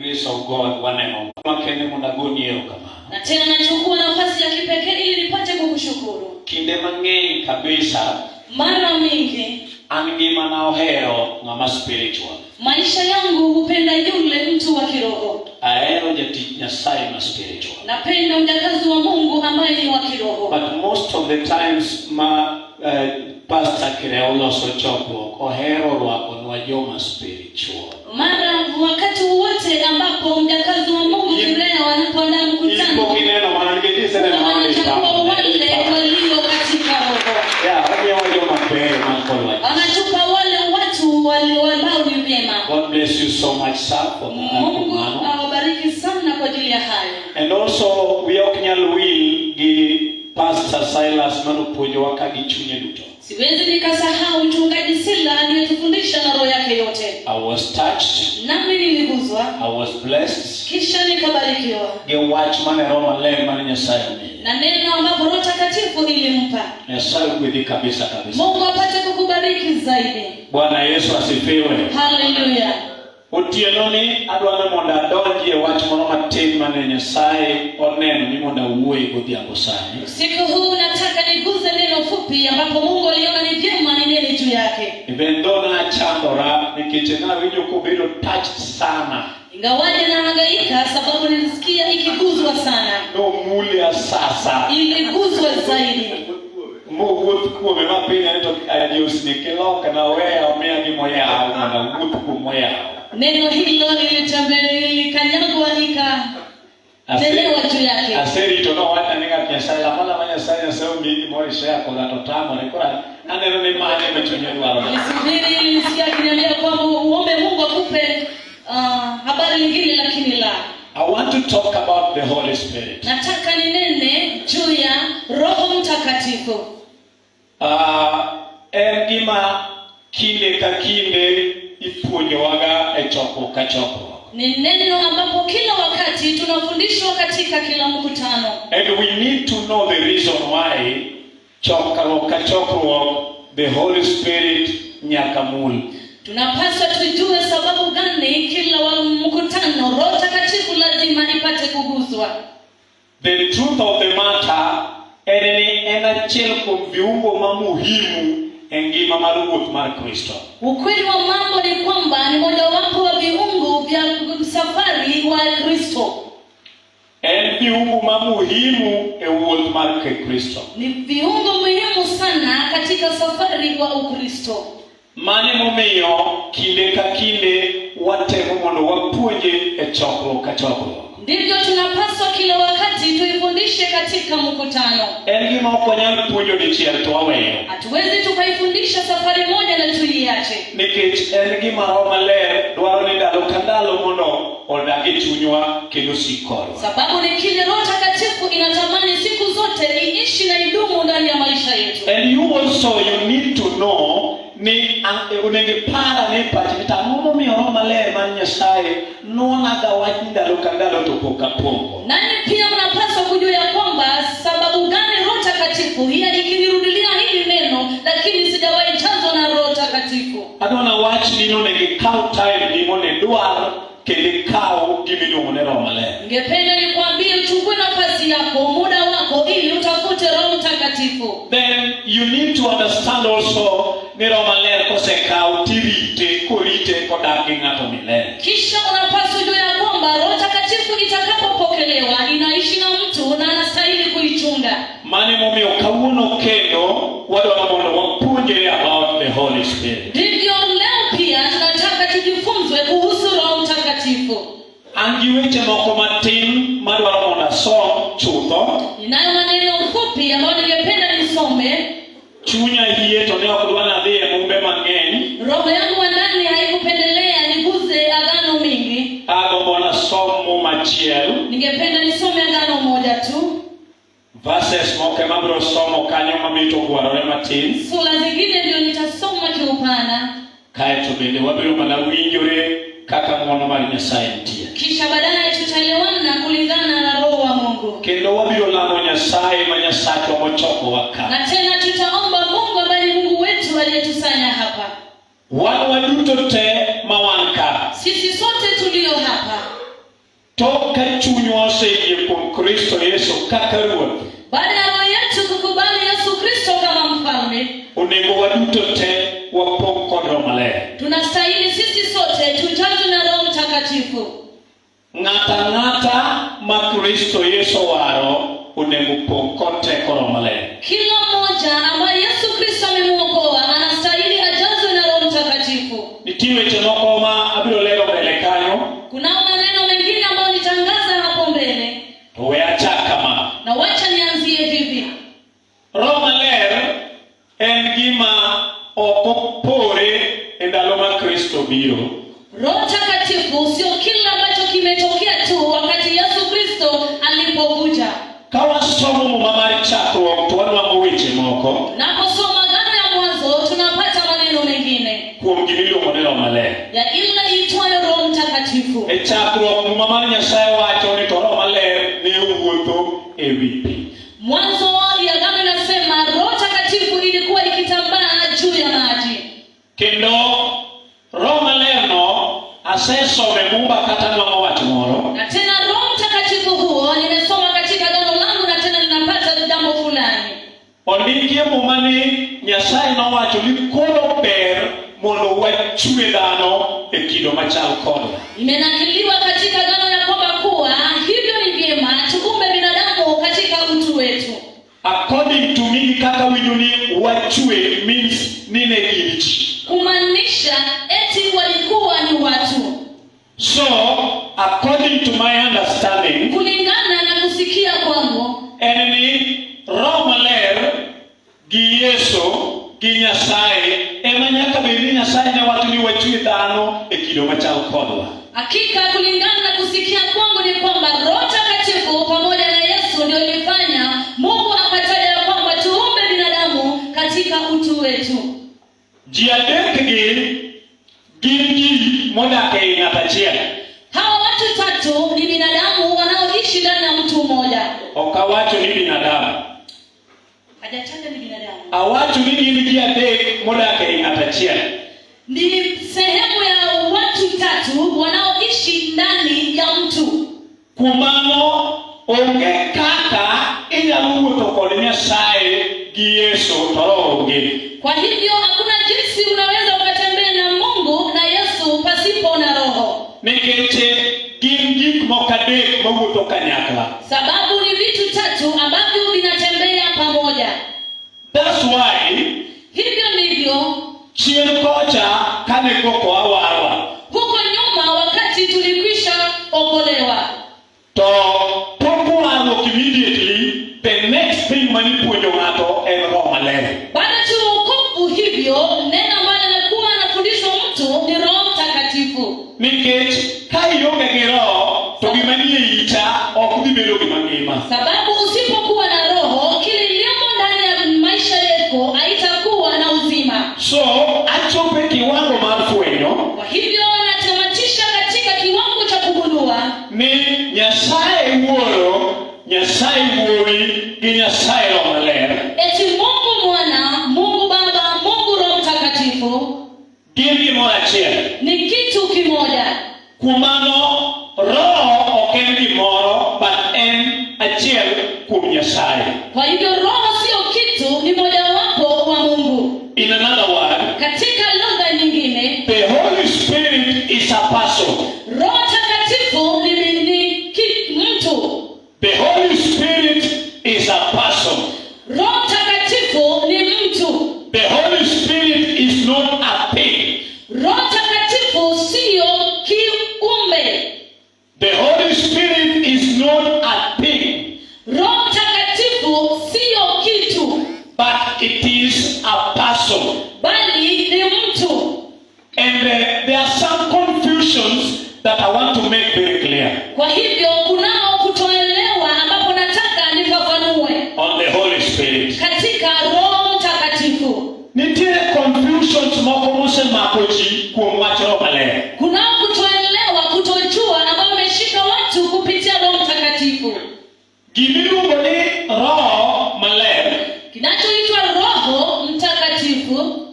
grace of God waneno makene mondagoniero kama. Na tena nachukua nafasi ya kipekee ili nipate kukushukuru. Kinde mang'eny kabisa mara mingi angima na ohero ngama spiritual. Maisha yangu hupenda yule mtu wa kiroho. Ahero jatich Nyasaye ma spiritual. Napenda mjakazi wa Mungu ambaye ni wa kiroho. But most of the times Pastor Kireulo Sochopo ohero rwako nwa joma spiritual. Mara wakati wote ambapo mjakazi wa Mungu Kireulo anapoandaa mkutano, ipo kineno wanangetisa na wanachukua wale walio katika roho. Anatupa wale watu ambao ni vyema. God bless you so much, sir, for Mungu awabariki sana kwa ajili ya hayo. And also we oknyal will gi Pastor Silas manupuonjo wakagi chunye duto. Siwezi nikasahau mchungaji Sila aliyetufundisha na roho yake yote. I was touched. Nami niliguzwa. I was blessed. Kisha nikabarikiwa. Ge watchman Roma Lemman Nyasaye. Na neno ambapo Roho Takatifu ilimpa. Nyasaye kweli kabisa kabisa. Mungu apate kukubariki zaidi. Bwana Yesu asifiwe. Hallelujah. Otienoni adwana monda donji e wach moro matin mane Nyasaye oneno ni monda wuoyi godhiambo sani. Siku huu nataka niguze neno fupi ambapo Mungu aliona ni vyema ninene juu yake. Ibendo na chandora nikech nawinjo kobedo touched sana. Ingawaje nahangaika sababu nilisikia ikiguzwa sana. No mulia sasa. Iliguzwa zaidi. Wuoth kuome mapiny to adios nikelo kana weya omiya gimoyawo mondo wuoth kumoyawo. Neno hilo lilikanyagwa nikatelewa juu yake. Aserito no wata ninga Nyasaye la mala Nyasaye sio mingi mori share kwa totamo ni kwa aneno ni mane mechonyo dwaro. Nisubiri nisikia akiniambia kwamba uombe Mungu akupe habari nyingine lakini la. I want to talk about the Holy Spirit. Nataka ninene juu ya Roho Mtakatifu. Gima kinde ka kinde ipuonjowaga e choko ka choko. Ni neno ambapo kila wakati tunafundishwa katika kila mkutano. And we need to know the reason why chokro ka chokro the Holy Spirit nyakamul. Tunapaswa tujue sababu gani kila mkutano Roho Takatifu lazima ipate kuguzwa. The truth of the matter en achiel kuom viungo mamuhimu engima mar wuoth mar Kristo. Ukweli wa mambo ni kwamba ni mojawapo wa viungo vya safari wa Kristo. En viungo mamuhimu e wuoth mar Kristo. Ni viungo muhimu sana katika safari wa Ukristo. Mane momiyo kinde ka kinde watemo mondo wapuonje e chokruok ka chokruok. Ndivyo tunapaswa kila wakati tuifundishe katika mkutano. En gima ok wanyal puonjo dichiel to waweyo. Hatuwezi tukaifundisha safari moja na tuiache. Nikech en gima Roho Maler dwaro ni ndalo ka ndalo mondo odag e chunywa kendo sik kodwa. Sababu ni kile Roho Takatifu inatamani siku zote iishi na idumu ndani ya maisha yetu. And you also need to know ni unengepara ne pati tamumo mi Roho Maler man Nyasaye nona ga wach ndalo ka ndalo to poka pongo. Nani pia mnapaswa kujua ya kwamba sababu gani Roho Takatifu hiya ikinirudilia hili neno lakini sijawahi jazwa na Roho Takatifu. Adona wach ni no ne kau time ni mone dwar kele kau gimiluongo ne Roho Maler. Ningependa nikwambie uchukue nafasi yako muda wako ili utafute Roho Takatifu. Then you need to understand also ni Roho Maler kosekau tirite korite kodak ng'ato milele. Kisha unapaswa kujua ya kwamba Roho Takatifu itakapopokelewa inaishi na mtu na anastahili kuichunga. Mane momiyo kawuono kendo wadwaro mondo wapuonjre about the Holy Spirit. Ndivyo leo pia tunataka tujifunzwe kuhusu Roho Mtakatifu. Angi weche moko matin madwaro mondo asom chutho. Ninayo maneno fupi ambayo ningependa nisome. Chunya hie to ne ok dwa nadhi e mumbe mang'eny. Roho yangu ndani haikupendelea niguze agano mingi. Agombo na somo machiel. Ningependa nisome agano moja tu. Verses moke mabro somo kanyo mamito gwarore matin. Sura zingine ndio nitasoma kiupana. Kaeto bende wabiro mana winjore kaka ng'wono mar Nyasaye nitie. Kisha baadaye tutaelewana kulingana na Roho wa Mungu. Kendo wabiro lamo Nyasaye ma Nyasachwa mochokowa ka. Na tena tutaomba Mungu ambaye ni Mungu wetu aliyetusanya hapa. Wan waduto te ma wan ka. Sisi sote tulio hapa. kaka ruoth, baada ya roho yetu kukubali Yesu Kristo kama mfalme, onego waduto te wapong' kod Roho Maler. tunastahili sisi sote tujazwe na Roho Mtakatifu. Ng'ata ma Kristo Yesu waro onego pong' kod teko Roho Maler. Kila mmoja ambaye Yesu Kristo amemuokoa anastahili ajazwe na Roho Mtakatifu. Nitie weche moko ma abiro lero mbele kanyo. Kuna maneno mengine ambayo nitangaza hapo mbele. To we achak kama. Na wacha nianzie hivi. Roho Maler en gima opore e ndalo ma Kristo biro. Roho Mtakatifu sio kila ambacho kimetokea tu wakati Yesu Kristo alipokuja. Kawa somo muma mar chakruok to wanwang'o weche moko. Naposoma Agano ya Mwanzo tunapata maneno mengine Kuom gimiluongo ni Roho Maler. ya ile itwayo Roho Mtakatifu. E chakruok muma mar Nyasaye wacho ni to Roho Maler ne wuotho e wi pi. Mwanzo ya Agano inasema Roho Mtakatifu ilikuwa ikitambaa juu ya maji. Kendo Roho Maler no asesome mumba kata nwang'o wach moro. Na tena Roho Mtakatifu huo nimesoma katika agano langu na tena ninapata jambo fulani. Ondikie muma ni Nyasaye nowacho ni koro ber mondo wachwe dhano e kido machal kodwa. Imenakiliwa katika agano ya kwamba kuwa hivyo ni vyema tukumbe binadamu katika utu wetu. According to me, kaka winjo ni wachwe means nine gilchi. Kumaanisha eti walikuwa ni watu. So, according to my understanding, Kulingana na kusikia kwangu, eneni Roho Maler gi Yesu gi Nyasaye ema nyaka bed ni Nyasaye ne wacho ni wachwe dhano e kido machal kodwa. hakika kulingana na kusikia kwangu ni kwamba Roho Mtakatifu pamoja na Yesu ndio ilifanya Mungu akataja kwamba tuumbe binadamu katika utu wetu. Ji adek gin ji modak e ng'at achiel. Hawa watu tatu ni binadamu wanaoishi ndani ya mtu mmoja. Ok awacho ni binadamu. Hajataja ni binadamu. Awacho ni gin ji adek modak e ng'at achiel. Ni sehemu ya watu tatu wanaoishi ndani ya mtu. Kumano onge kaka inyalo wuotho kod Nyasaye gi Yesu to Roho onge. Kwa hivyo hakuna jinsi unaweza ukatembea na Mungu na Yesu pasipo na Roho. Nikech gin gik moko adek mawuotho kanyakla. Sababu ni vitu tatu ambavyo vinatembea pamoja. That's why Hivyo ndivyo chien kocha kane koko awarwa huko nyuma wakati tulikwisha okolewa, to pok warruok immediately, the next thing manipuonjo ng'ato en Roho Maler. baada tu wokovu, hivyo neno ambalo anakuwa anafundishwa mtu ni Roho Mtakatifu. Nikech ka ionge gi Roho to gima nie ita ok dhi bedo gima ngima. Sababu usipokuwa na Roho, kile iliyomo ndani ya maisha yako haitakuwa na uzima. So achope kiwango mar fwenyo Kwa hivyo natamatisha katika kiwango cha kugundua ni Nyasaye Wuoro, Nyasaye Wuowi gi Nyasaye Roho Maler eti Mungu Mwana, Mungu Baba, Mungu Roho Mtakatifu gin gimoro achiel. ni kitu kimoja. Kumano Roho ok en gimoro but en achiel kuom Nyasaye. Kwa hivyo Roho sio kitu, ni mojawapo wa Mungu. In another word, Katika lugha nyingine, the Holy Spirit is a person. Roho Mtakatifu ni mtu. The Holy Spirit is a person. Roho Mtakatifu ni mtu. The Holy Spirit is not a thing. Roho Mtakatifu sio kiumbe. The Holy Spirit is not a thing, Roho Mtakatifu sio kitu, but it is a person. bali ni mtu. And there are some confusions that I want to make very clear Kwa hivyo kunao kutoelewa ambapo nataka nifafanue on the Holy Spirit. katika Roho Mtakatifu. Nitiere confusions moko mosemako ji kuom wach Roho Maler. Kunao kutoelewa, kutojua ambao umeshika watu kupitia Roho Mtakatifu. Gimiluongo ni Roho Maler, Kinachoitwa Roho Mtakatifu,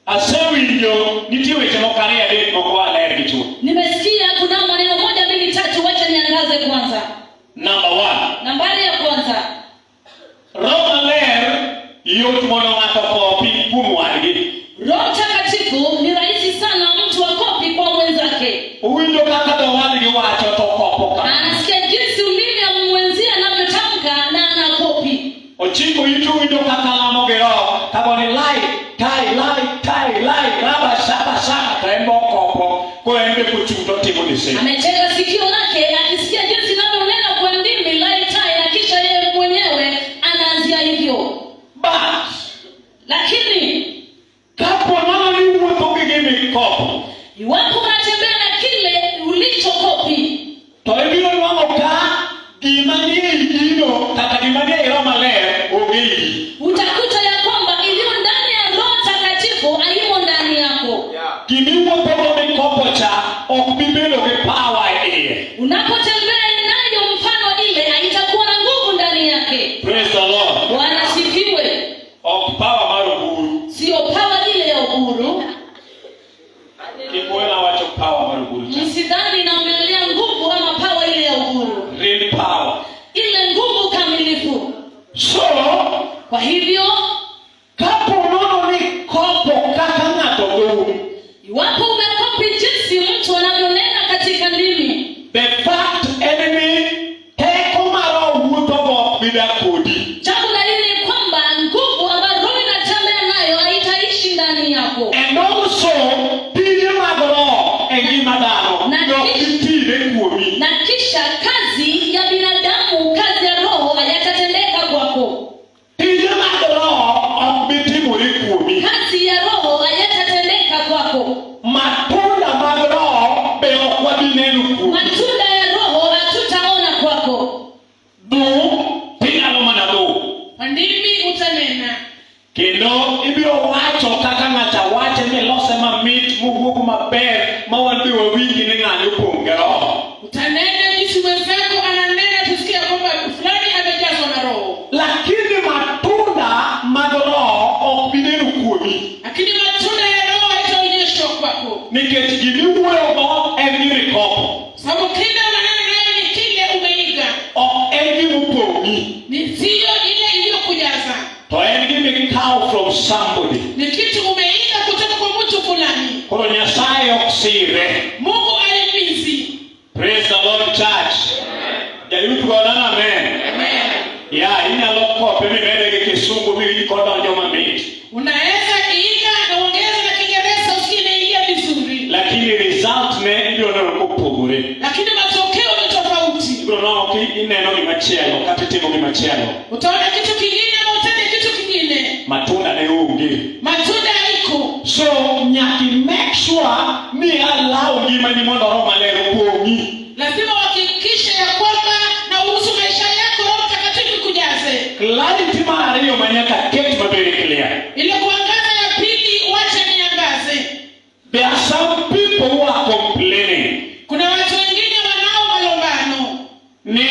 asewinjo nitie weche moko ariyo adek moko aler gi chuth. nimesikia kuna maneno moja mbili tatu, wacha niangaze kwanza. Number one, Nambari ya kwanza, yot mono ng'ato kopi kuom wadgi. Roho Mtakatifu ni rahisi sana mtu akopi kwa mwenzake. Uwinjo kaka dho wadgi wacho to kopo ka. Anasikia jinsi ulimi ya mwenzie anavyotamka na anakopi. Ochiko itu winjo kaka lamo gi roho kagoni lai raba shaba taembo kopo ko embe kuchuto timo dise. Ametega sikio lake akisikia jinsi anavyonena kwa ndimi lai tai na kisha yeye mwenyewe anaanzia hivyo. Lakini kapo nana ni wuotho gi gimi kopo. Iwapo unatembea na kile ulichokopi, to ibiro nwang'o ka gima nie igino kata gima nie Roho Maler ogei. Utakuta ya kwamba iliyo ndani ya Roho Mtakatifu haimo ndani yako. Gimiwuotho go mikopo cha ok bibedo gi power e iye. Unapotembea nayo mfano ile haitakuwa na nguvu ndani yake. Praise the Lord. Bwana asifiwe. Ok power mar oburu. Sio power ile ya uhuru. Kikwela wacho power mar oburu. Msidhani naongelea nguvu ama power ile ya uhuru. Real power. Ile nguvu kamilifu. So, kwa hivyo kapo nono ni kopo kaka ng'ato go. Iwapo umekopi jinsi mtu anavyonena katika ndimi, The fact enemy teko maro wuotho go bida kodi. jambo la hili ni kwamba nguvu ambayo Roho inatembea nayo haitaishi ndani yako. And also, tije mag roho e ngima dhano nok itire kuomi. Na kisha kazi ya binadamu, kazi ya roho hayatatendeka kwako. Tije mag roho ok bitimore kuomi. Kazi ya roho hayatatendeka kwako. Matunda mag roho be ok wadineno kuomi. Matunda ya roho hatutaona kwako. Tinyalo mana dho. Ndimi utanena. Kendo ibiro wacho kaka ng'ata wache ni lose mamit mowuok maber ma wadhi wawinji ni ng'ani opong' gi roho. Utanena jinsi mwenzako ananena tusikia kwamba fulani amejazwa na roho. Lakini matunda mag roho ok bineno kuomi. Lakini matunda ya roho haitaonyeshwa kwako. Nikech gimiwuoyogo en giri kopo. Sababu kile unanena nayo ni kile umeiga. Ok en gimopong'i. Ni sio ile iliyokujaza. To en gimikawo from somebody. Ni kitu umeiga kutoka kwa mtu fulani. Koro Nyasaye ok sire. Mungu alimizi. Praise the Lord church. Jayuto godana amen. Amen. Ya inyalo kope mimede gi kisungu miwinj kodonjo mamit. Unaweza iiga na ongeza na Kiingereza usikiingia vizuri. Lakini result ne ibiro neno kopogore. Lakini matokeo ni tofauti. Ibiro nono ineno gimachielo kata itimo gimachielo. Utaona kitu kingine ama utende kitu kingine. Matunda ne onge. Matunda iko. So nyaki make sure ni allow ngimani mondo Roho Maler opong'i. Lazima uhakikishe ya kwamba na uruhusu maisha yako Roho Mtakatifu kujaze. Clarity mar ariyo manyaka ket maber clear. Ile kuangaza ya pili wacha niangaze. There are some people who are complaining. Kuna watu wengine wanao malombano. Ni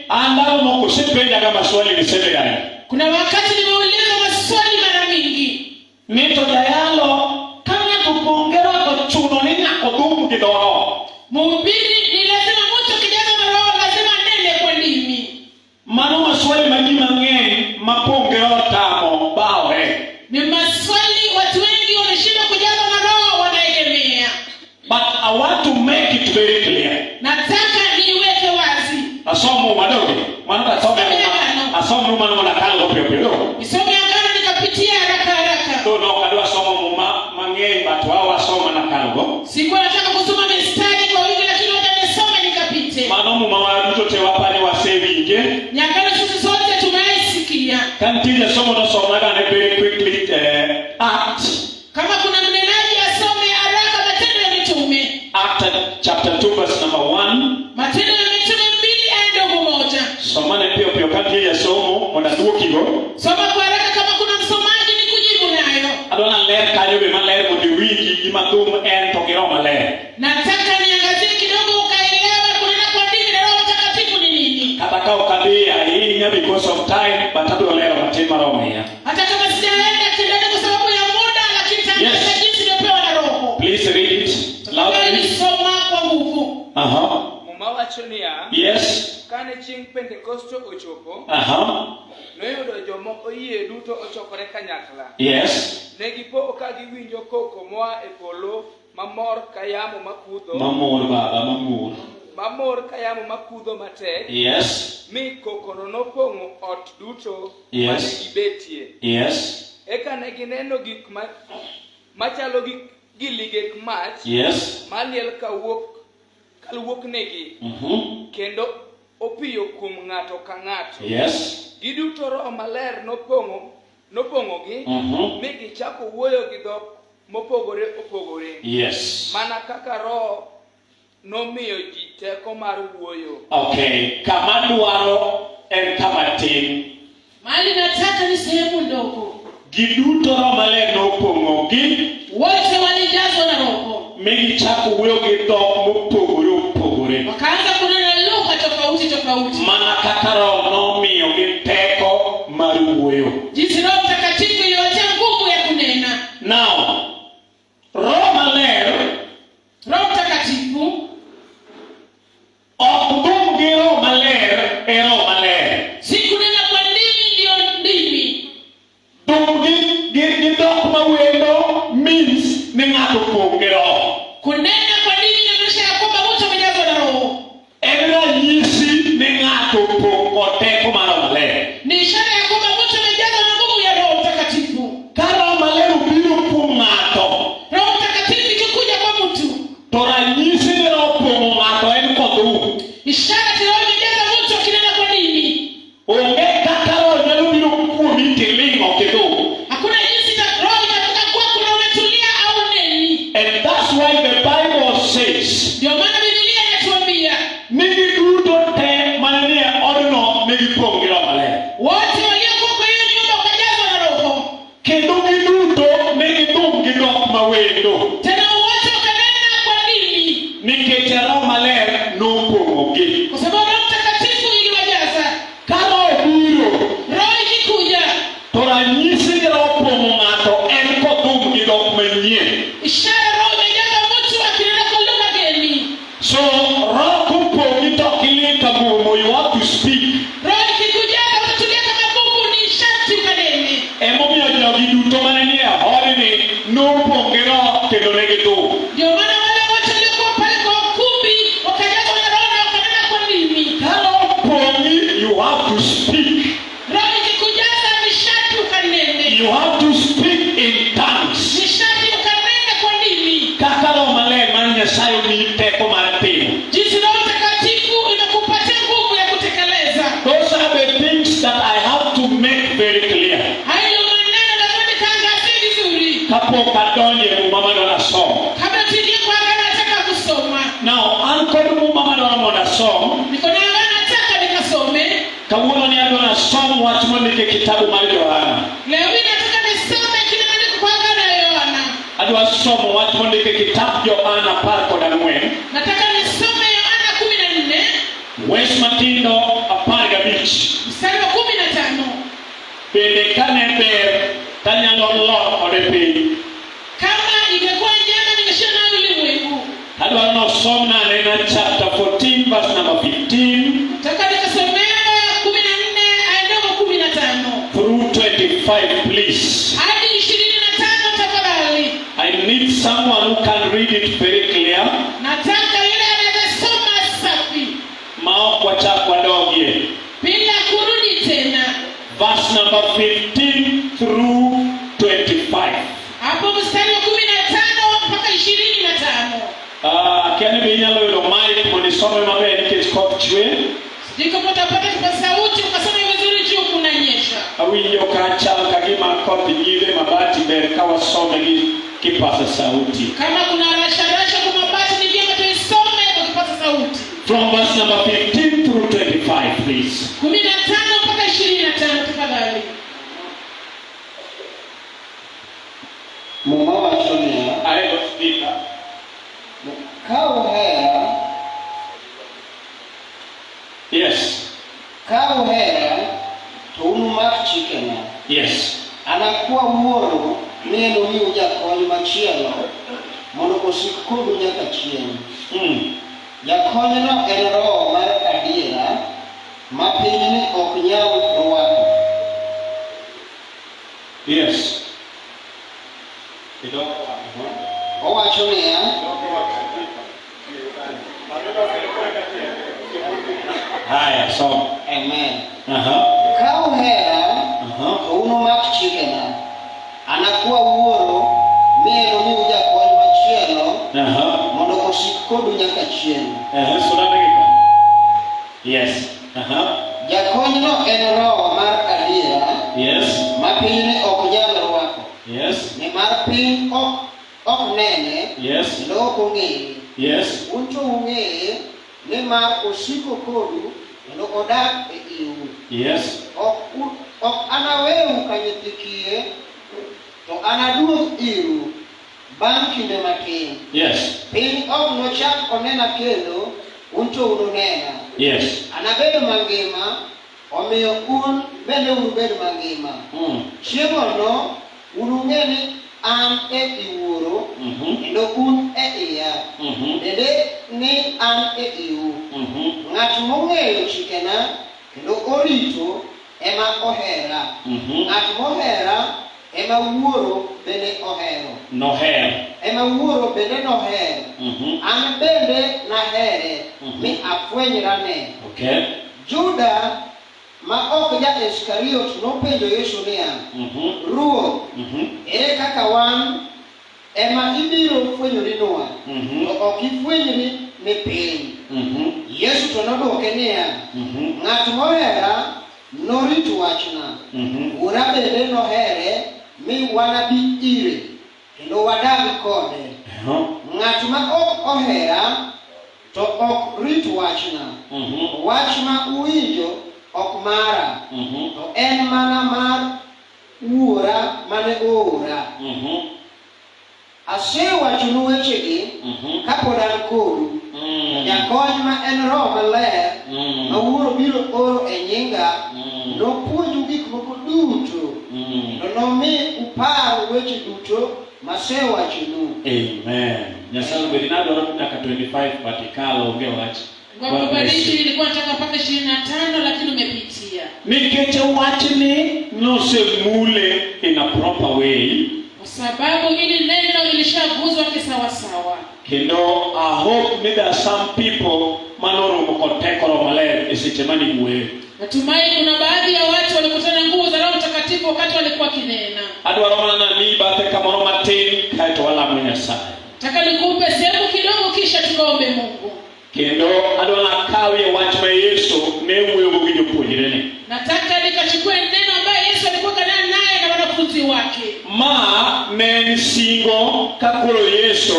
andalo moko sipenja kama swali niseme gani. Kuna wakati nimeuliza maswali mara mingi. Nito jayalo kanya kupongera ko chuno ni nyako dhum gi dhoho. Mhubiri ni lazima mtu kijaza na roho lazima nene kwa ndimi. Mano maswali mang'eny mapongero tamo bawe. Ni maswali watu wengi wanashindwa kujaza na roho wanaegemea. But I want to make it very clear. Nataka niweke wazi. Asomo madogo. Maana asomo mano na kango pio. Nisome Agano nikapitia haraka. No kadwa somo mang'eny but wao wasoma na kango. Sikuwa nataka kusoma mistari kwa wingi lakini wacha nisome nikapite. Mano mawaruto te wapani wasewinje. Nyakati sisi sote tumeisikia. Kantije somo no somaga ne very quickly Act. Kama kuna mnenaji asome haraka Matendo ya Mitume. Act chapter 2 verse number 1. Matendo ya Mitume 2:1. Somane pio kantije somo mona duokigo. Soma kwa haraka kama kuna msomaji ni kujibu nayo. Adona ler kanyo be maler mondo winji gima dhum en to gi Roho Maler. Nataka niangazie kidogo ukaelewa kunena kwa ndimi na Roho Mtakatifu ni nini. Kata ka ukadhi ahinya because of time but abiro lero matin maromo ya. Hata kama sijaenda kidogo kwa sababu ya muda lakini taarifa jinsi niliyopewa na Roho. Please read it loudly. Soma kwa nguvu. Mumawacho niya. Yes. Kane chieng' Pentekoste ochopo. Noyudo joma oyie duto ochokore kanyakla. Yes. Negipo ka giwinjo koko moa e polo mamor kayamo makudho. Mamor baba, mamor. Mamor kayamo makudho matek. Yes. Mi kokono nopong'o ot duto Yes. mane gibetie. Yes. Eka ne gineno gik machalo gi ligek mach. Yes. Maliel kaluok negi. Kendo opiyo kuom ng'ato ka ng'ato. Yes. Giduto Roho Maler nopong'ogi. Mi gichako wuoyo gi dhok mopogore opogore. Yes. Mana kaka Roho nomiyo ji teko mar wuoyo. Okay, kama dwaro en kama tin. Mahali nataka ni sehemu ndogo. Giduto Roho Maler nopong'ogi. Wote walijazwa na Roho. Gichako wuoyo gi dhok mopogore opogore. Wakaanza kunena lugha tofauti tofauti. Mana kaka Roho nomiyogi teko mar wuoyo. Jinsi Roho Mtakatifu iliwatia nguvu ya kunena. Now, Roho Maler, Roho Mtakatifu okdum gi Roho Maler e Roho Maler. si kunena kwa ndimi ndio ndimi. Dum gi dhok mawendo means ni ng'ato pong' gi Roho. Kunena kwa ndimi inaonyesha ya kwamba mtu amejazwa na Roho. En ranyisi ni ng'ato pong' kod teko mar Roho Maler. Ni ishara ya kwamba mtu amejazwa na nguvu ya Roho Mtakatifu. Ka Roho Maler obiro kuom ng'ato, Roho Mtakatifu ikikuja kwa mtu, to ranyisi ni Roho pong'o ng'ato en kodhum. ishara ya Roho imejaza mtu akinena kwa ndimi. Onge kaka Roho nyalo biro kuomi tiling'o kidhum. Hakuna jinsi Roho itatoka kwako na umetulia au neni. And that's why the Bible says, Ndio maana Biblia inatuambia nigi duto te manie odno nigi pong' gi Roho Maler. wote waliokuwa kwa hiyo nyumba wakajazwa na Roho. Kendo giduto nigi dhum gi dhok mawendo. Tena wote wakanena kwa ndimi. Nikech Roho Maler nopong'ogi. Kwa sababu Roho Mtakatifu iliwajaza. Ka Roho biro, Roho ikikuja, to ranyisi ni Roho pong'o ng'ato en kodhum gi dhok manyien. ishara Roho imejaza mtu akinena kwa lugha geni. So Roho kopong'i to kiling ka muomo, you have to speak. Roho ikikuja utatulia kama bubu, ni sharti ukanene. Emomiyo jogi duto mane nie hodni nopong' gi Roho kendo ne gidhum. Ndio maana wale wote waliokuwa pale kwa ukumbi wakajazwa na Roho na wakanena kwa ndimi. Ka Roho pong'i, you have to speak. Roho ikikujaza ni sharti ukanene. You have to speak in tongues. Ni sharti ukanene kwa ndimi. Kaka Roho Maler mar Nyasaye omiyi teko mar timo. Jinsi Roho Mtakatifu inakupatia nguvu ya kutekeleza. Those are the things that I have to make very clear. Hayo maneno lazima nitangazie vizuri. Kapok adonjo e muma madwaro asom. Kabla tuingie kwa agano nataka kusoma. Now, an kod muma madwaro mondo asom. Niko na agano nataka nikasome. Kawuono ni adwaro asom wach mondike kitabu mar Johana. Leo hii nataka nisome kile maandiko kwa agano ya Yohana. Adwa somo wach mondike kitabu Johana 14. Nataka nisome Yohana 14 Wes matindo 15. mstari wa 15. Bende kane ber tanyalo lor ode piny. Kama ingekuwa njema ningeshinda na ulimwengu. Adwaro nosom nane na chapter 14 verse number 15 Nataka nikasomea 14 aya 15 through 25, please. hadi 25 tafadhali. I need someone who can read it very clear. Nataka yule anaweza soma safi Maok wachak wadogie. bila kurudi tena. Verse number 15 through 25. Hapo mstari wa 15 mpaka 25. Kiani be inyalo yudo mic mondo isome maber nikech koth chwe. Sijui kama utapata kwa sauti ukasoma vizuri juu kunanyesha. Awinjo ka chal ka gima koth nyire mabati ber ka wasome gi kipasa sauti. Kama kuna rasha kwa mabati ni vyema tuisome kwa kipaza sauti. From verse number 15 through 25, please. 15 mpaka 25 tafadhali. Muma wachonea I will speak. ka uhera Yes. ka uhera to unumak chikena Yes. anakuwa wuoro ni enomiu jakony machielo mondo osik kodu nyaka chieng'. Jakonyno en Roho mar adiera ma pinyni ok nyal rwako. Yes. Owacho niya, Haya, so. amen. Aha. Ka uhera, to unomak chikena, anakuwa wuoro mieno mi ujakony machielo, mondo osik kodu nyaka chieng'. Yes. Jakonyno en roho mar adiera. Yes. Ma pinyni ok nyal rwako. Yes. Nimar piny ok nene. Yes. Kendo ok ong'eye. Yes. Un to ung'eye nimar osiko kodu kendo odak e iu. Yes. Ok anaweu ka nyithi kiye, to anaduog iru bang' kinde matin. Yes. Piny ok nochak onena kendo, un to ununena. Yes. Anabedo mangima, omiyo un bende unubed mangima. Chiemono unung'e ni an e iwuoro, kendo un e iya. Bende ni an e iu. Ng'at mong'eyo chikena kendo orito ema ohera. Ng'at mohera ema wuoro bende ohero. Noher. Ema wuoro bende noher. An bende nahere mi afwenyrane. Okay. Juda ma ok ja Iskariot nopenjo Yesu niya, Ruoth, ere kaka wan ema ibiro fwenyorinwa, to ok ifwenyri ni piny? Yesu to nodwoke niya, ng'at mohera norit wachna, wuora bende nohere mi wanabi ire kendo wadag kode. Ng'at ma ok ohera to ok rit wachna. Wach ma uwinjo ok mara, to en mana mar wuora mane oora. Asewachonu wechegi kapod an kodu. Jakony ma en Roho Maler ma wuoro biro oro e nyinga, nopuonju gik moko duto, kendo nomi upar weche duto masewachonu. Amen. Nyasaye bedinado ro mpaka 25 patikalo onge wach. Wakubariki, nilikuwa nataka mpaka 25 lakini umepitia. Nikech wachni nosemule in a proper way. Kwa sababu hili neno lilishaguzwa kisawasawa. Kendo I hope that there are some people manoromo kotekoro maler esichemani mwe. Natumai kuna baadhi ya watu walikutana nguvu za Roho Mtakatifu wakati walikuwa kinena. Adwaro mana ni bate kamoro matin kaito walamo Nyasaye. Nataka nikupe sehemu kidogo kisha tukaombe Mungu. Kendo adwaro kawe wach ma Yesu ne wuoyo gi jopuonjrene. Nataka nikachukue neno ambaye Yesu alikuwa kanena naye na wanafunzi wake. Ma ne singo kakoro Yesu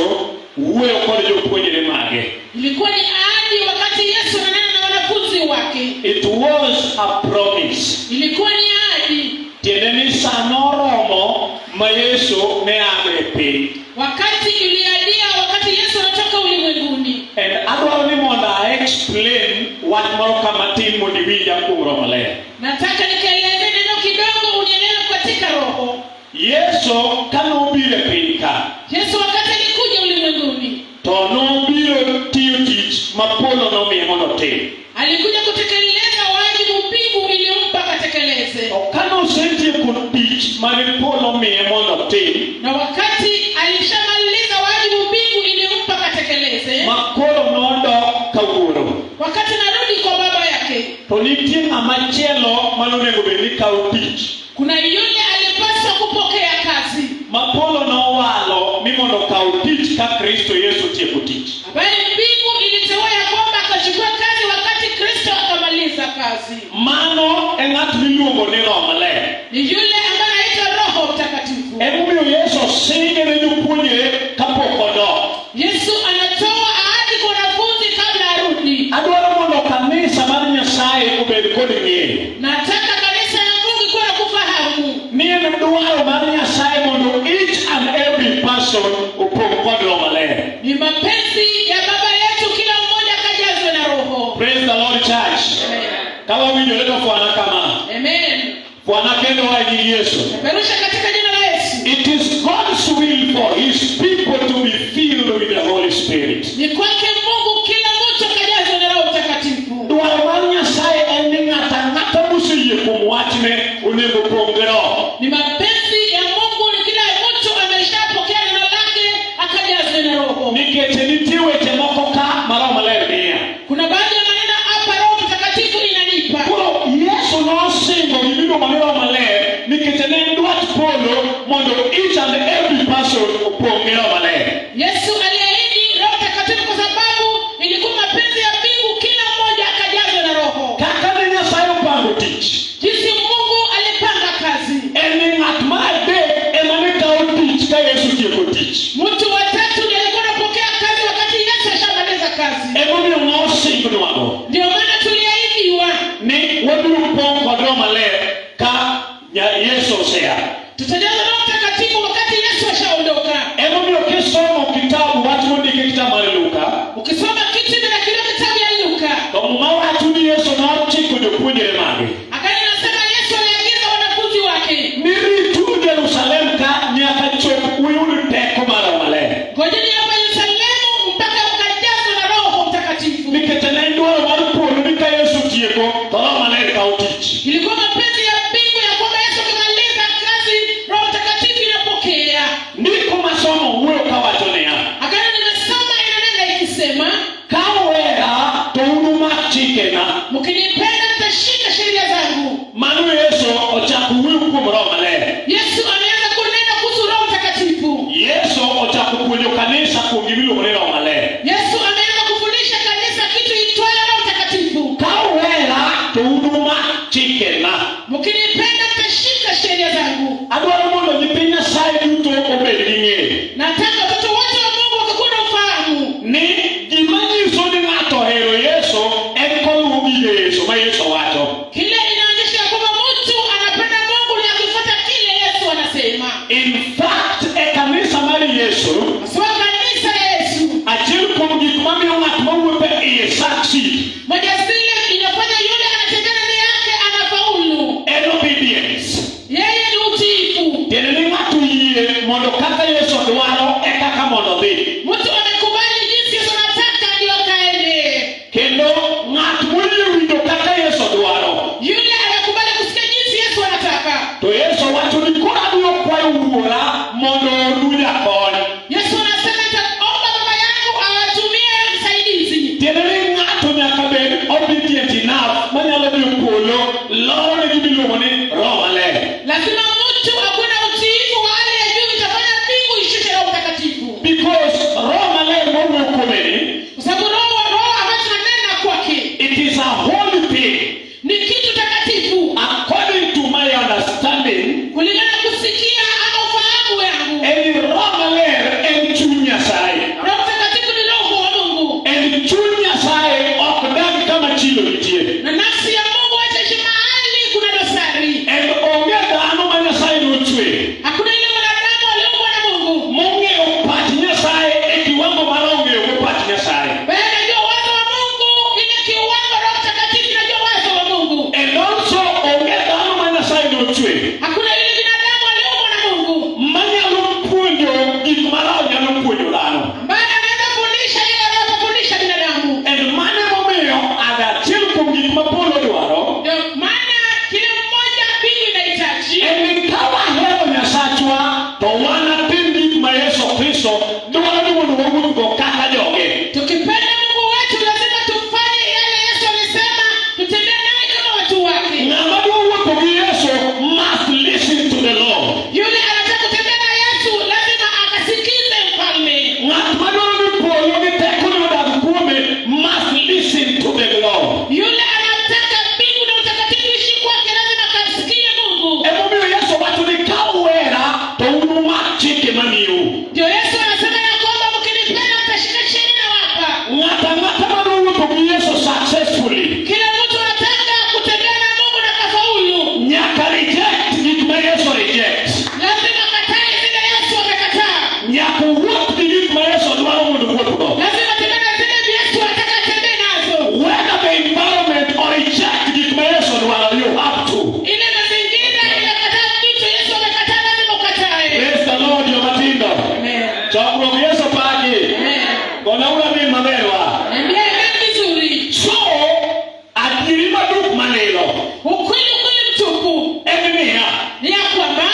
wuoyo kod jopuonjre mage. Ilikuwa ni ahadi wakati Yesu ananena na wanafunzi wake. It was a promise. Ilikuwa ni ahadi. Tiende ni sanoromo ma Yesu ne abe piny. Wakati uliadia wakati Yesu anatoka ulimwenguni. And adwaro ni mondo I explain what moro kamatin mondo iwinja kuom Roho Maler. Nataka nikaeleze neno kidogo unielewe katika roho. Yesu kanobiro e piny ka. Yesu wakati alikuja ulimwenguni, to nobiro tiyo tich ma polo nomiye mondo otim. Alikuja kutekeleza wajibu mbingu iliyompa katekeleze. To kanosetieko tich mane polo omiye mondo otim, na wakati alishamaliza wajibu mbingu iliyompa katekeleze, makoro nodok ka wuoro. Wakati narudi kwa baba yake, to nitie ng'ama chielo manonego bed ni kawo tich. Kuna yule alipaswa kupokea kazi. Mapolo nowalo ni mondo kawo tich ka Kristo Yesu tieko tich. Bali mbingu iliteua ya kwamba akachukua kazi wakati Kristo akamaliza kazi. Mano e ng'at miluongo ni Roho Maler. Ni yule ambaye anaitwa Roho Mtakatifu. Emomiyo Yesu singe ne jopuonjre kapok odok. Yesu anatoa ahadi kwa wanafunzi kabla arudi. Adwaro mondo kanisa mar Nyasaye obed kod ng'eyo. Nataka kanisa ya Mungu ikuwe na kufahamu. Ni en dwaro mar Nyasaye mondo each and every person opong kod Roho Maler. Ni mapenzi ya baba yetu kila mmoja akajazwe na Roho. Praise the Lord, church. Amen. Kama winjore to fwana kama. Amen. Fwana kendo wa Yesu. Perusha katika jina la Yesu. It is God's will for his people to be filled with the Holy Spirit. Ni kwake Mungu kila mtu akajazwe na Roho Mtakatifu. Dwaro mar Nyasaye en ni ng'ata museyie kuom wachne onego pong' gi Roho. Ni mapenzi mondo each and every person opong'e maler. Yesu aliahidi Roho Mtakatifu kwa sababu ilikuwa mapenzi ya mbingu kila mmoja akajazwe na Roho. Kaka ne Nyasaye opango tich. Jinsi Mungu alipanga kazi. En ng'at ma adek ema ne kawo tich ka Yesu tieko tich. Mtu wa tatu ndiye alikuwa anapokea kazi wakati Yesu ashamaliza kazi. Emomiyo nosing'nwago Ndio maana tuliahidiwa ni wabiro pong' kod Roho Maler ka Yesu osea. tutajaza Roho Mtakatifu wakati Yesu ashaondoka. Emomiyo kisomo kitabu wach mondike kitabu mar Luka, Ukisoma kitu na kile kitabu ya Luka, to muma wacho ni Yesu nochiko jopuonjre mage akani nasema Yesu aliagiza wanafunzi wake, ni ritu Jerusalem ka nyaka chop uyud teko mar Roho Maler. ngojeni hapa Yerusalemu mpaka mkajazwe na Roho Mtakatifu. Nikech ne en dwaro mar polo ni ka Yesu tieko to Roho Maler kawo tich. Ilikuwa mapenzi ya mbingu ya kwamba Yesu akimaliza kazi Roho Mtakatifu inapokea. Ndiko masomo wuoyo kawacho niya, Akani nimesoma inanena ikisema, ka wera to unumak chikena. mkinipenda mtashika sheria zangu. Mano Yesu ochako wuoyo kuom Roho Maler. Yesu ameanza kunena kuhusu Roho Mtakatifu. Yesu ochako puonjo kanisa kuom gimiluongo ni Roho Maler. Yesu ameanza kufundisha kanisa kitu itwayo Roho Mtakatifu. Ka wera to unumak chikena. Mkinipenda mtashika sheria zangu. Adwaro mondo nyithind Nyasaye duto obed gi ng'eyo Nataka watoto wote wa Mungu wakakuwa na ufahamu ni gima nyiso ni ng'ato ohero Yesu en koluwo gige Yesu ma Yesu wacho. kile inaonyesha kwamba mtu anapenda Mungu na akifuata kile Yesu anasema. In fact, e kanisa mar Yesu, Sio kanisa la Yesu. achiel kuom gik mamiyo ng'at mawuotho e iye succeed Moja zile inafanya yule anatenda ndani yake anafaulu. en obedience. Yeye ni utiifu. Tiende ni ng'ato yie mondo kaka Yesu dwaro e kaka mondo dhi. Mtu amekubali jinsi Yesu anataka ndio kaende. Kendo ng'at moyie winjo kaka Yesu dwaro, Yule anakubali kusikia jinsi Yesu anataka. to Yesu wacho ni koro abiro kwayo Wuora mondo onunya kony. Yesu anasema nitaomba Baba yangu awatumie msaidizi. Tiende ni ng'ato nyaka bed obedient enough manyalo miyo polo loro ne gimiluongo ni Roho Maler. Lazima mtu akuwe na utiifu wa hali ya juu itafanya mbingu ishushe Roho Mtakatifu. Because Roho Maler mawuoyo kuomeni, Kwa sababu Roho ambaye tunanena kwake it is a holy thing. ni kitu takatifu. According to my understanding, Kulingana na kusikia ama ufahamu wangu, en Roho Maler en chuny Nyasaye. Roho Mtakatifu ni Roho wa Mungu. En chuny Nyasaye ok dag kama chilo nitie. Na nafsi ya Mungu haitaishi mahali kuna dosari. En onge dhano ma Nyasaye nochwe Hakuna ile mwanadamu aliumbwa na Mungu. mong'eyo pach Nyasaye e kiwango mar ong'eyo go pach Nyasaye. Bali anajua wazo wa Mungu ile kiwango Roho Mtakatifu anajua wazo wa Mungu. And also onge dhano ma Nyasaye nochwe Hakuna ile binadamu aliumbwa na Mungu manyalo puonjo gik ma Roho nyalo puonjo dhano. ambaye anaweza kufundisha ile Roho atafundisha binadamu. En mano emomiyo achiel kuom gik ma polo dwaro Ndio maana kile mmoja mbingu inahitaji en ni ka wahero Nyasachwa to wan atim gik ma Yesu Kristo dwaro ni mondo wawuothgo kaka joge. tukipenda Mungu wetu lazima tufanye yale Yesu alisema, tutembee naye kama watu wake. Ng'ama dwa wuotho gi Yesu must listen to the Lord. Yule anataka kutembea na Yesu lazima akasikize mfalme. Ng'at madwaro ni polo gi teko ni odag kuome must listen to the Lord. Yule anataka mbingu na utakatifu ishi kwake lazima akamsikie Mungu. Emomiyo Yesu wacho ni ka uwera to unumak chike mamiu. Ndio Yesu anasema ya kwamba mkinipenda mtashika sheria nawapa. Ng'ato ang'ata madwa wuotho gi Yesu successfully Kila mtu anataka kutembea na Mungu na kafaulu. nyaka reject gik ma Yesu reject. Lazima katae zile Yesu amekataa. Nyaka wuoth gi gik ma Yesu dwaro mondo wuothgo. Lazima tembea na zile Yesu anataka atembee nazo. Whether the environment or reject gik ma Yesu dwaro, you have to. Ile mazingira inakataa vitu Yesu amekataa, lazima ukatae. Praise the Lord, yo matindo. Amen. Chokruok Yesu pagi. Amen. Gonaura min maberwa. Ndiye amen vizuri. So, adieri maduk malilo Ukweli mtupu en niya, ni ya kwamba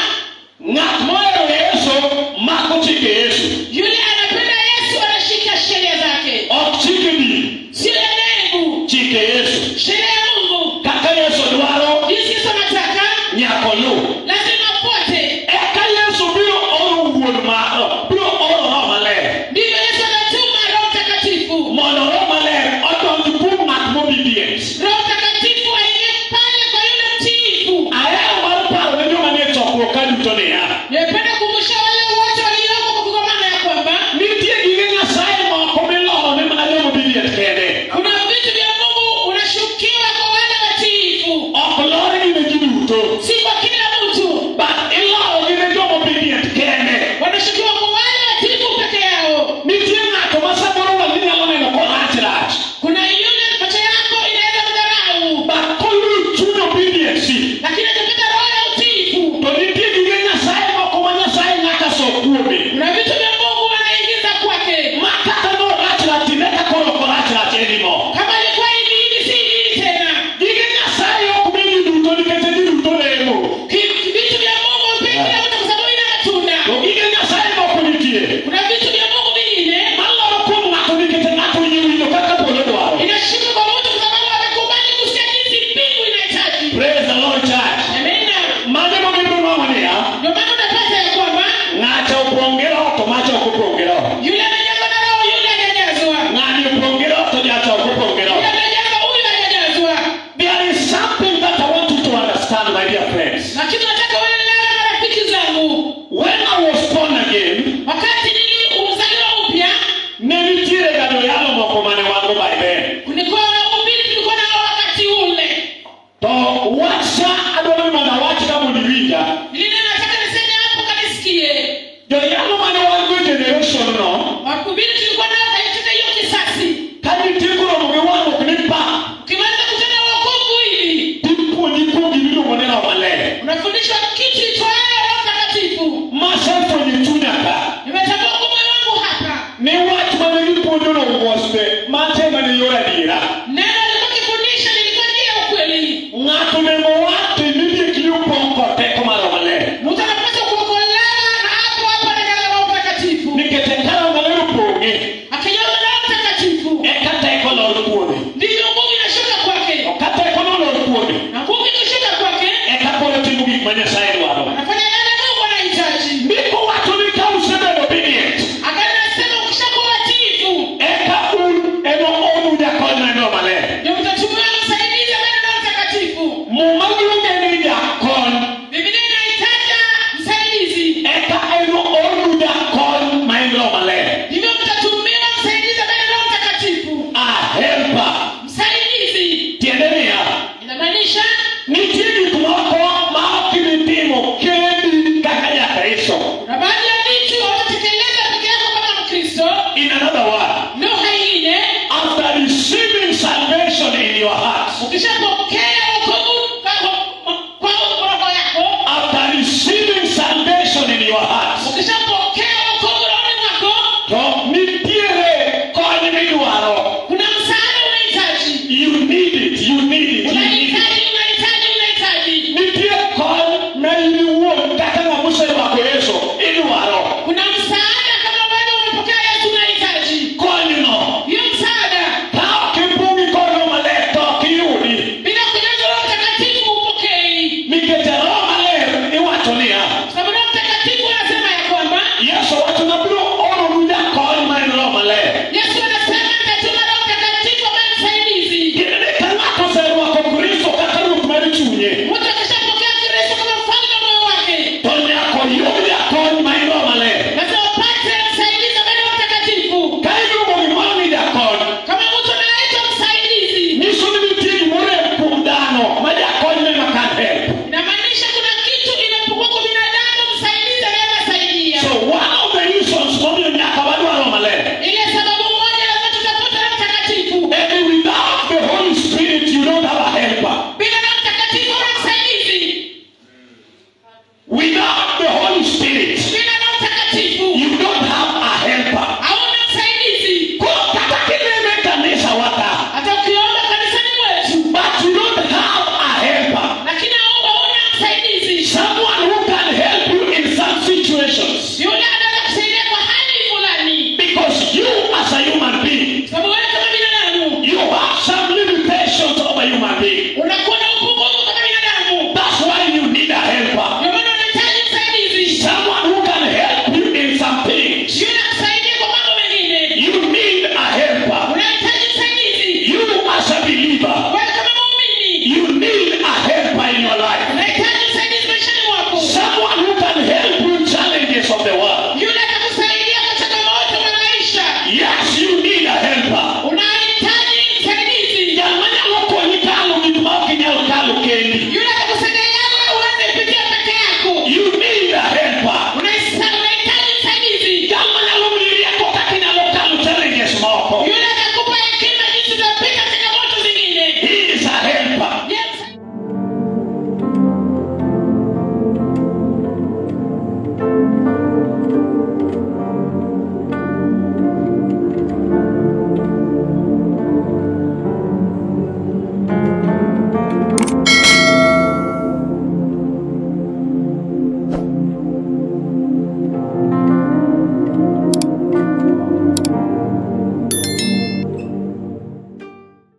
ng'at mohero Yesu mako chike Yesu. yule anapenda Yesu anashika sheria zake. Ok chike din, Sio ya dhehebu. chike Yesu. Sheria ya Mungu. Kaka Yesu dwaro Jinsi Yesu anataka nyaka oluw. lazima afuate. Eka Yesu kadutonia. Nimependa kukumbusha wale wote walioko kwa kongamano ya kwamba Nitie gige Nyasaye moko miloho ne mana jomo biliet kende. kuna vitu vya Mungu unashukiwa kwa wale watiifu. Ok lore gine jiduto. Si kwa kila mtu. But iloho gine jomo biliet kende. Wanashukiwa kwa wale watiifu peke yao. Nitie ng'ato ma samoro wanyalo neno korach. Kuna yule macho yako inaweza kudharau. But kolu chuno obedience. Lakini atapata roho ya utiifu. To nitie gige Nyasaye moko ma Nyasaye nyaka so kuome. Kuna vitu vya Mungu anaingiza kwake. Makata no rach neka koro korach anymore. Kama ilikuwa hivi si hivi tena. Gige Nyasaye ok mili duto nikech ji duto lemo. Vitu vya Mungu pekee yao kwa sababu ina matunda. To gige Nyasaye moko nitie. Kuna vitu vya Mungu vingine Maloro kuom ng'ato nikech ng'ato winjo kaka polo dwaro. inashuka kwa mtu kwa sababu amekubali kusikia jinsi mbingu inahitaji. Praise the Lord church. Amen. Mane mabiro mawaniya. Ndio maana unapata ya kwamba Ng'ato opongero to macho ok opongero. yule amejazwa na roho, yule hajajazwa. Ng'ani opongero to jacho ok opongero. Yule amejazwa, huyu hajajazwa. There is something that I want you to understand, my dear friends. Lakini nataka uelewe marafiki zangu, When I was born again, wakati nilizaliwa upya, ne nitiere gado yalo moko mane wango by then. kulikuwa na ubiri tulikuwa nao wakati ule. To wacha adwaro ni mondo awach ka mondo iwinja. Nilini nataka niseme hapo kanisikie. Jo yalo mane wango generation no, Wakubiri tulikuwa nao katika hiyo kisasi. ka nitie koromo gi wang' ok ni pa. Ukimaliza kutenda wokovu hili, Tipuonji kuom gimiluongo ni Roho Maler. unafundishwa kitu itwayo Roho Mtakatifu. Masefwenyo e chunya ka. Nimetambua kwa moyo wangu hapa. Ni wach mane gipuonjono was the matiende ni yor adiera. Neno alikuwa akifundisha lilikuwa njia ya ukweli. Ng'ato neno wach immediately opong' kod teko mar Roho Maler. Mtu anapaswa kuokolewa na hapo hapo anajaza Roho Mtakatifu. Nikech ka Roho Maler opong'e, Akijaza Roho Mtakatifu, eka teko lor kuome. ndivyo nguvu inashuka kwake. Ka teko no lor kuome, Na nguvu ikishuka kwake, eka koro timo gik ma Nyasaye dwaro. anafanya yale Mungu anahitaji. Ndiko wacho ni ka usebedo obedient, Agano nasema ukishakuwa watiifu, eka un ema onu jakony mar Roho Maler. ndio mtatumia msaidizi ambaye ni Roho Mtakatifu. Muma giluonge ni jakony, Biblia inahitaja msaidizi. eka ema onu jakony ma en Roho Maler. Ndivyo mtatumia msaidizi ambaye ni Roho Mtakatifu. A helper. Msaidizi Tiende niya, inamaanisha nitie gik moko ma ok initimo kendi kaka jakristo. na baadhi ya vitu hautatekeleza peke yako kama Mkristo. In another word, Lugha ingine, after receiving salvation in your heart, ukishapokea wokovu kwa roho yako, after receiving salvation in your heart, ukishapokea wokovu rohoni mwako, to nitiere kony midwaro. kuna msaada unahitaji. You need it, you need it, you need it. Unahitaji. Nitie kony ma in iwuon kaka ng'ama oserwako Yesu idwaro. Kuna msaada kama bado umepokea Yesu unahitaji. Konyno, Hiyo msaada ka ok ipong'i kod Roho Maler to ok iyudi. bila kujazwa Roho Mtakatifu upokei. Nikech Roho Maler iwacho niya, Sababu Roho Mtakatifu anasema ya kwamba Yesu wacho nabiro oronu jakony ma en Roho Maler. Yesu anasema nitatuma Roho Mtakatifu ambaye ni msaidizi. Kinde ka ng'ato oserwako Kristo kaka ruoth mar chunye, Mtu akishapokea Kristo kama mfalme wa moyo wake, to nyaka oyud jakony ma en Roho Maler. lazima upate msaidizi ambaye ni Roho Mtakatifu. Ka iluongo gimoro ni jakony, Kama mtu anaitwa msaidizi, nyiso ni nitie gimoro e kuom dhano ma jakony ne ma can help. inamaanisha kuna kitu imepungua kwa binadamu, msaidizi anaweza saidia. So one of the reasons momiyo nyaka wadwaro Roho Maler, Ile sababu moja lazima tutafute Roho Mtakatifu. and without the Holy Spirit you don't have a helper. Bila Roho Mtakatifu huna msaidizi. Without the Holy Spirit Bila Roho Mtakatifu you don't have a helper. hauna msaidizi. Koro kata kileme e kanisa waka, Hata ukiomba kanisani mwetu, but you don't have a helper. lakini hauna msaidizi. Someone